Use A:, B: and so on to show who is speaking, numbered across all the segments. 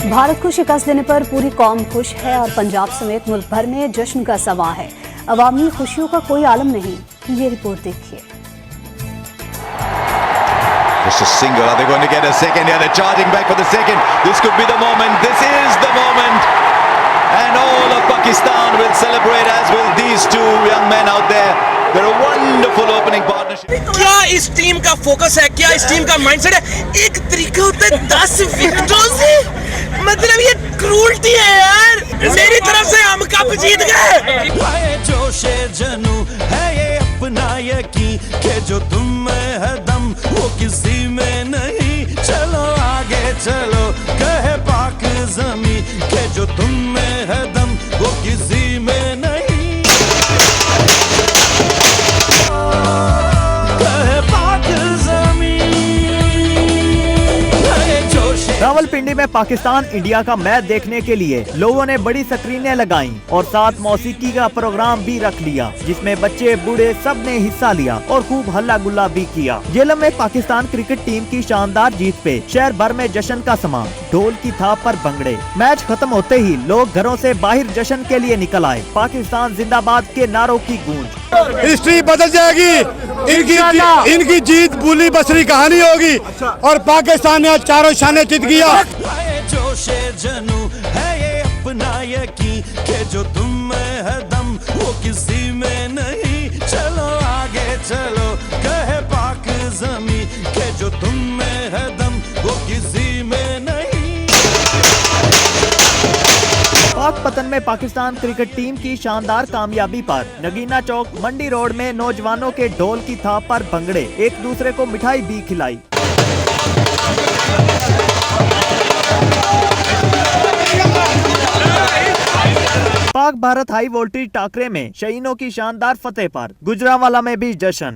A: भारत को शिकस्त देने पर पूरी कौम खुश है और पंजाब समेत मुल्क भर में जश्न का समा है। अवामी खुशियों का कोई आलम नहीं। ये रिपोर्ट देखिए।
B: Just a single. Are they going to get a second? Yeah, they're charging back for the second. This could be the moment. This is the moment. And all of Pakistan will celebrate, as will these two young men out there. They're a wonderful opening partnership.
C: क्या इस team का focus है, क्या इस team का mindset है? एक तरीका होता है 10 विकेटों से, मतलब ये क्रूरटी है यार। मेरी तरफ से हम कप जीत गए।
D: जोशे जनू है ये अपना यकीन कि जो तुम में है दम वो किसी में नहीं। चलो आगे चलो कहे पाक ज़मीं कि जो तुम में है दम वो किसी में नहीं।
E: रावलपिंडी में पाकिस्तान इंडिया का मैच देखने के लिए लोगों ने बड़ी स्क्रीनें लगाईं और साथ मौसीकी का प्रोग्राम भी रख लिया, जिसमें बच्चे बूढ़े सब ने हिस्सा लिया और खूब हल्ला गुल्ला भी किया। झेलम में पाकिस्तान क्रिकेट टीम की शानदार जीत पे शहर भर में जश्न का समा, ढोल की थाप पर भंगड़े। मैच खत्म होते ही लोग घरों से बाहर जश्न के लिए निकल आए। पाकिस्तान जिंदाबाद के नारों की गूंज।
F: हिस्ट्री बदल जाएगी, इनकी जीत भूली बसरी कहानी होगी और पाकिस्तान ने आज चारों शाने जीत गया।
D: जोशे जनू है ये अपना यकीन कि जो तुम में है दम वो किसी में नहीं। चलो आगे चलो कहे पाक ज़मीं कि जो तुम में है दम वो किसी में नहीं।
E: पाक पतन में पाकिस्तान क्रिकेट टीम की शानदार कामयाबी पर नगीना चौक मंडी रोड में नौजवानों के ढोल की थाप पर भंगड़े, एक दूसरे को मिठाई भी खिलाई। पाक भारत हाई वोल्टेज टाकरे में शहीनों की शानदार फतेह पर गुजरांवाला में भी जश्न।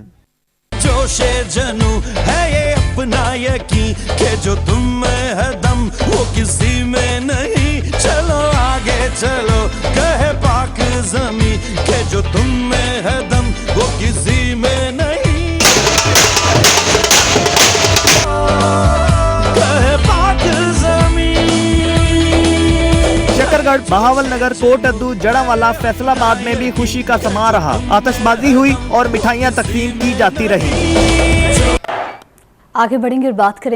D: जोशे जनू है ये अपना यकीन कि जो तुम में है दम वो किसी में नहीं। चलो आगे चलो कहे पाक ज़मीं कि जो तुम में है दम वो किसी में नहीं। कहे पाक ज़मीं।
E: शकरगढ़, बहावल नगर, कोट अद्दू, जड़ांवाला, फैसलाबाद में भी खुशी का समा रहा। आतिशबाजी हुई और मिठाइयाँ तकसीम की जाती रही।
A: आगे बढ़ेंगे और बात करेंगे